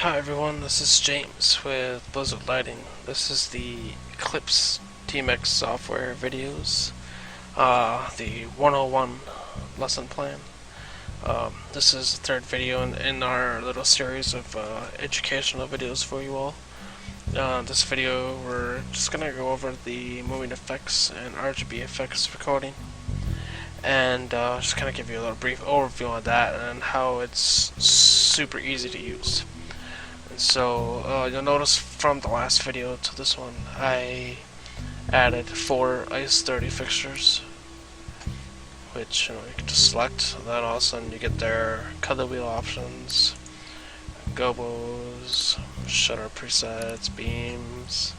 Hi everyone, this is James with Blizzard Lighting. This is the Eclipse DMX software videos, the 101 lesson plan. This is the third video in our little series of educational videos for you all. This video we're just going to go over the moving effects and RGB effects recording, and just kind of give you a little brief overview on that and how it's super easy to use. So you'll notice from the last video to this one I added 4 ICE 30 fixtures, which you can just select, and then all of a sudden you get their color wheel options, gobos, shutter presets, beams,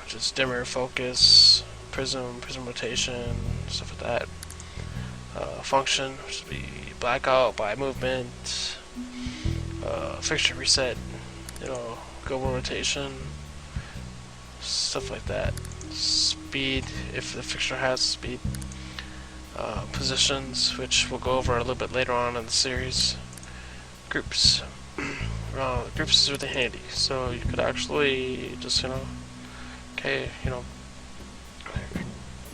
just dimmer, focus, prism rotation, stuff like that. Function, which would be blackout by movement. Fixture reset, gobo rotation, stuff like that. Speed, if the fixture has speed. Positions, which we'll go over a little bit later on in the series. Groups. Groups is really handy, so you could actually just,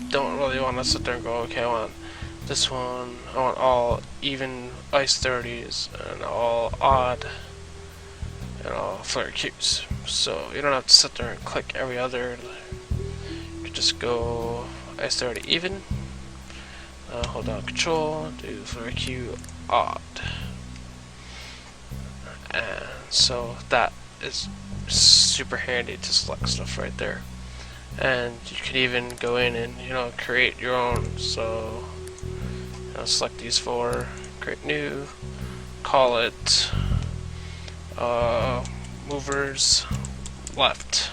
don't really want to sit there and go, okay, I want this one, I want all even ICE 30s and all odd flare cues. So you don't have to sit there and click every other. You can just go ICE 30 even, hold down control, do flare cue odd, and so that is super handy to select stuff right there. And you can even go in and create your own. So select these 4, create new, call it movers left,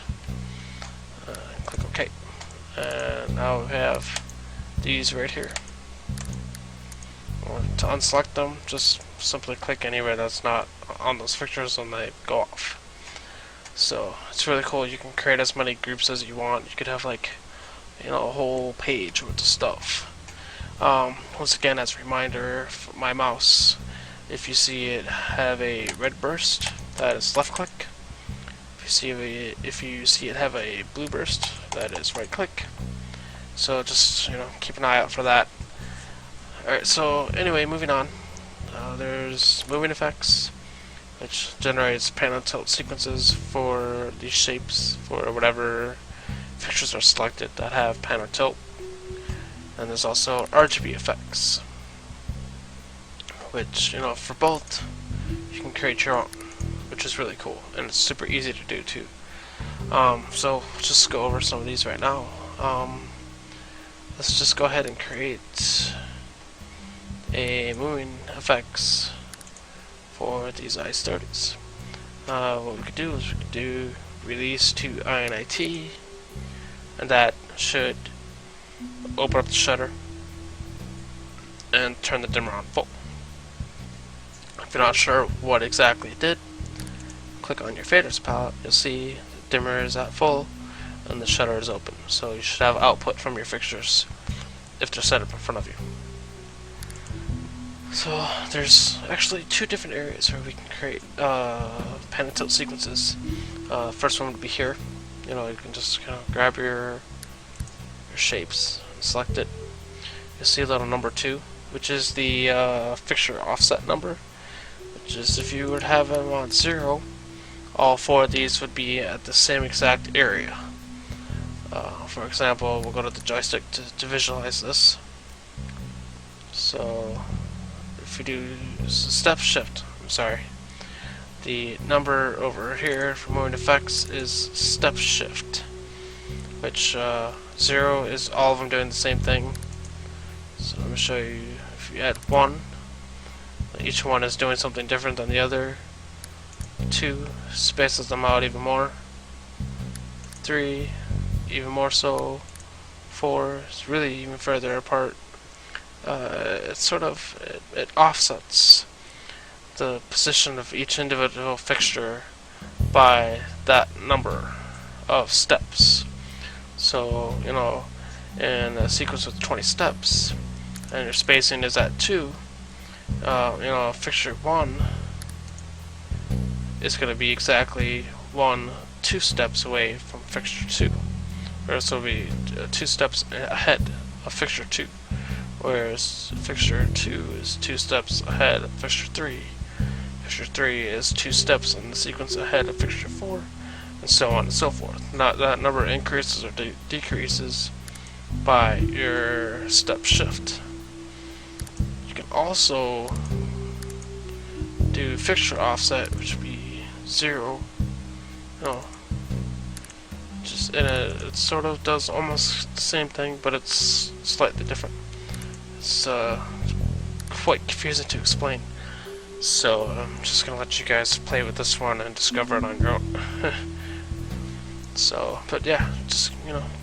click OK, and now we have these right here. To unselect them, just simply click anywhere that's not on those fixtures and they go off. So it's really cool. You can create as many groups as you want. You could have like a whole page with the stuff. Once again, as a reminder, for my mouse, if you see it have a red burst, that is left click. If you see it have a blue burst, that is right click. So just keep an eye out for that. Alright, so anyway, moving on. There's moving effects, which generates pan and tilt sequences for these shapes for whatever fixtures are selected that have pan or tilt. And there's also RGB effects, which for both you can create your own, which is really cool, and it's super easy to do too. So just go over some of these right now. Let's just go ahead and create a moving effects for these ICE 30s. What we could do is we could do release to INIT, and that should open up the shutter and turn the dimmer on full. If you're not sure what exactly it did, click on your faders palette. You'll see the dimmer is at full and the shutter is open. So you should have output from your fixtures if they're set up in front of you. So there's actually 2 different areas where we can create pan and tilt sequences. First one would be here. You can just grab your shapes, select it. You'll see a little number 2, which is the fixture offset number, which is if you would have them on 0, all 4 of these would be at the same exact area. For example, we'll go to the joystick to visualize this. So if we do step shift, the number over here for moving effects is step shift, which 0 is all of them doing the same thing. So let me show you. If you add 1, each one is doing something different than the other. 2 spaces them out even more. 3 even more so. 4 is really even further apart. It offsets the position of each individual fixture by that number of steps. So, in a sequence with 20 steps, and your spacing is at 2, fixture 1 is going to be exactly 2 steps away from fixture 2. Or this will be 2 steps ahead of fixture 2. Whereas fixture 2 is 2 steps ahead of fixture 3. Fixture 3 is 2 steps in the sequence ahead of fixture 4, and so on and so forth. Not that number increases or decreases by your step shift. You can also do fixture offset, which would be 0. No, just it sort of does almost the same thing, but it's slightly different. It's quite confusing to explain. So I'm just gonna let you guys play with this one and discover it on your own. So, but yeah, just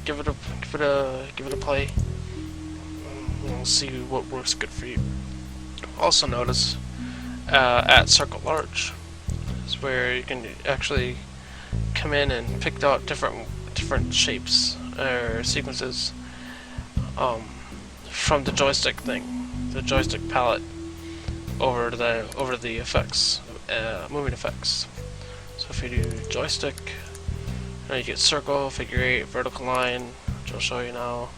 give it a play. We'll see what works good for you. Also notice at circle large is where you can actually come in and pick out different shapes or sequences from the joystick palette over the effects, moving effects. So if you do joystick, you get circle, figure 8, vertical line, which I'll show you now.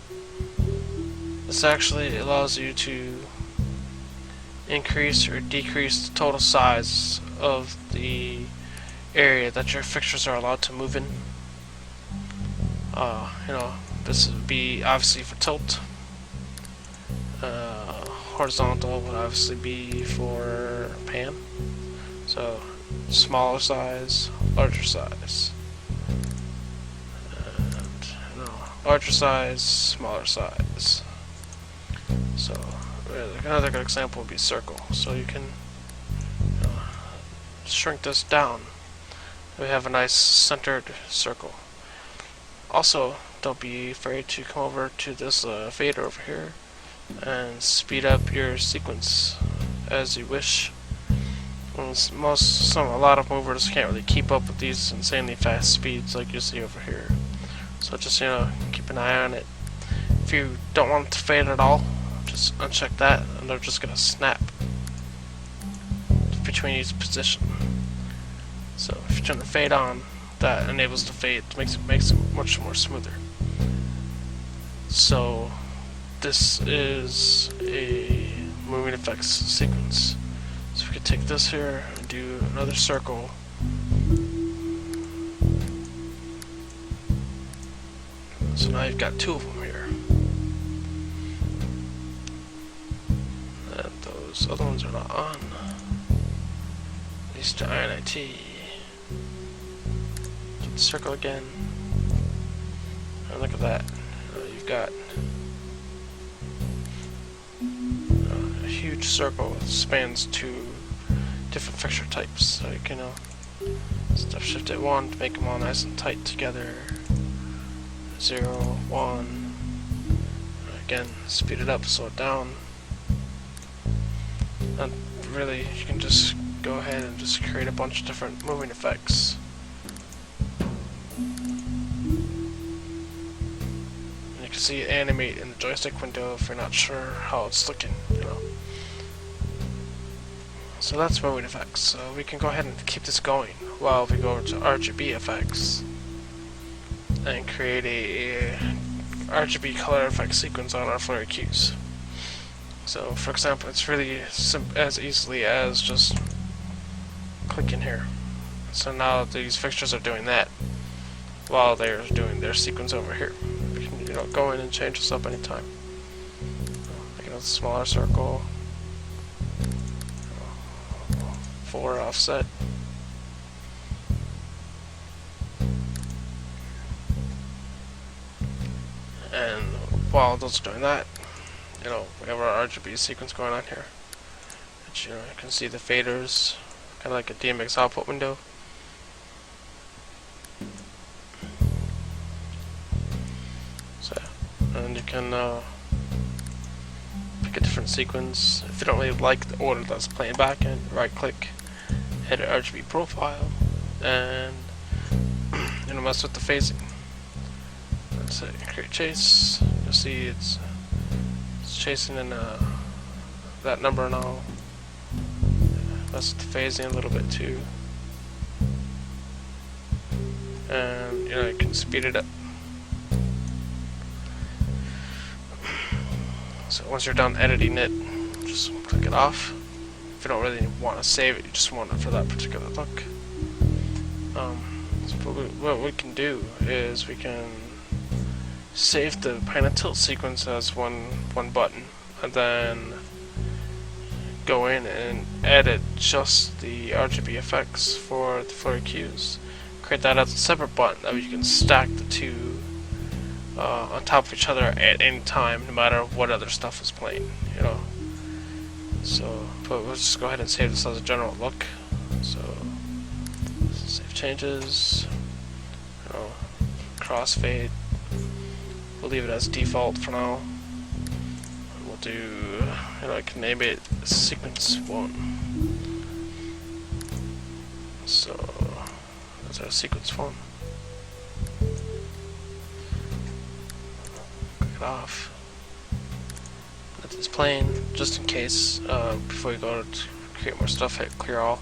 This actually allows you to increase or decrease the total size of the area that your fixtures are allowed to move in. This would be obviously for tilt. Horizontal would obviously be for pan. So smaller size, larger size. And larger size, smaller size. So another good example would be circle. So you can shrink this down. We have a nice centered circle. Also, don't be afraid to come over to this fader over here and speed up your sequence as you wish. A lot of movers can't really keep up with these insanely fast speeds like you see over here. So just keep an eye on it. If you don't want it to fade at all, just uncheck that, and they're just gonna snap between each position. So if you turn the fade on, that enables the fade, makes it much more smoother. So this is a moving effects sequence. So we could take this here and do another circle. So now you've got 2 of them here. And those other ones are not on. These to INIT. Circle again, and look at that. You've got a huge circle that spans 2 different fixture types. So you can step shift at 1 to make them all nice and tight together. 0, 1. Again, speed it up, slow it down. And really, you can just go ahead and just create a bunch of different moving effects. See it animate in the joystick window if you're not sure how it's looking, So that's moving effects. So we can go ahead and keep this going while we go over to RGB effects and create a RGB color effect sequence on our flare cues. So for example, it's really as easily as just clicking here. So now these fixtures are doing that while they're doing their sequence over here. Go in and change this up anytime. Make a smaller circle. 4 offset. And while those are doing that, we have our RGB sequence going on here. Which, you can see the faders, kind of like a DMX output window. And you can pick a different sequence. If you don't really like the order that's playing back in, right click, edit RGB Profile, and mess with the phasing. Let's say create chase. You'll see it's chasing in that number now. Mess with the phasing a little bit too. and you can speed it up. So once you're done editing it, just click it off. If you don't really want to save it, you just want it for that particular look. So what we can do is we can save the pan and tilt sequence as one button, and then go in and edit just the RGB effects for your cues. Create that as a separate button. That way you can stack the two on top of each other at any time, no matter what other stuff is playing. So, but we'll just go ahead and save this as a general look. So, save changes. Crossfade. We'll leave it as default for now. And we'll do, I can name it sequence 1. So that's our sequence 1. Click it off. Let this playing, just in case. Before you go to create more stuff, hit clear all.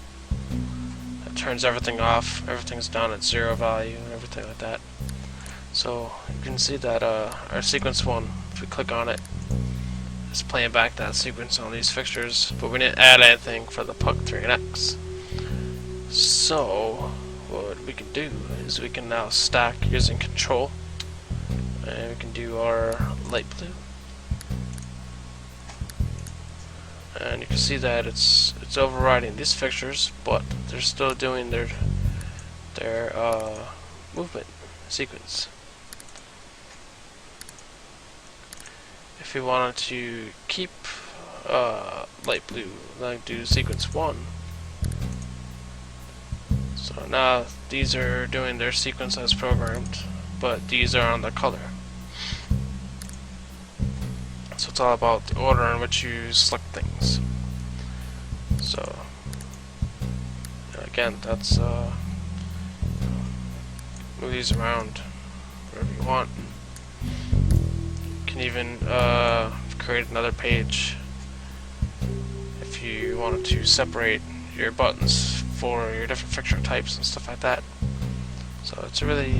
That turns everything off. Everything's down at 0 value and everything like that. So you can see that our sequence 1, if we click on it, it's playing back that sequence on these fixtures, but we didn't add anything for the Puck 3NX. So what we can do is we can now stack using control, and we can do our light blue, and you can see that it's overriding these fixtures, but they're still doing their movement sequence. If we wanted to keep light blue, like do sequence 1. So now these are doing their sequence as programmed, but these are on the color. So it's all about the order in which you select things. So again, that's move these around wherever you want. You can even create another page if you wanted to separate your buttons for your different fixture types and stuff like that. So it's really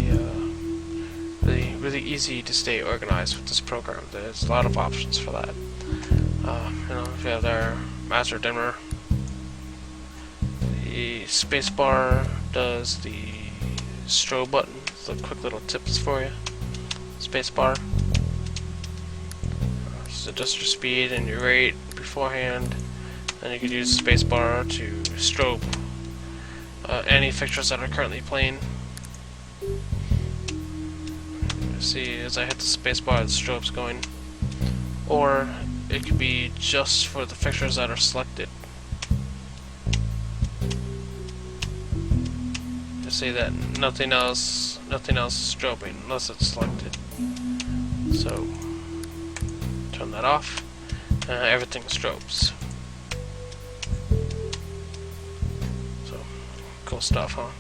easy to stay organized with this program. There's a lot of options for that. If you have their master dimmer, the spacebar does the strobe button, so quick little tips for you. Spacebar. So adjust your speed and your rate beforehand. Then you could use spacebar to strobe any fixtures that are currently playing. See, as I hit the spacebar, the strobe's going. Or it could be just for the fixtures that are selected. You see that nothing else is strobing unless it's selected. So turn that off. Everything strobes. So cool stuff, huh?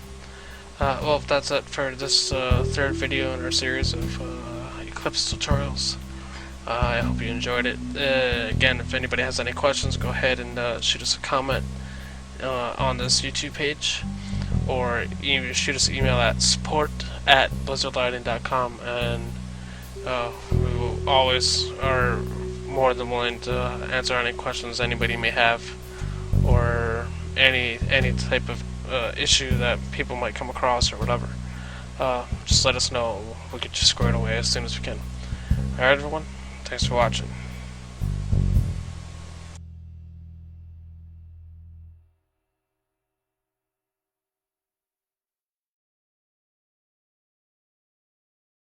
Well, that's it for this third video in our series of Eclipse tutorials. I hope you enjoyed it. Again, if anybody has any questions, go ahead and shoot us a comment on this YouTube page, or shoot us an email at support@blizzardlighting.com, and we will always are more than willing to answer any questions anybody may have, or any type of issue that people might come across or whatever. Just let us know. We'll get you squared away as soon as we can. Alright everyone, thanks for watching.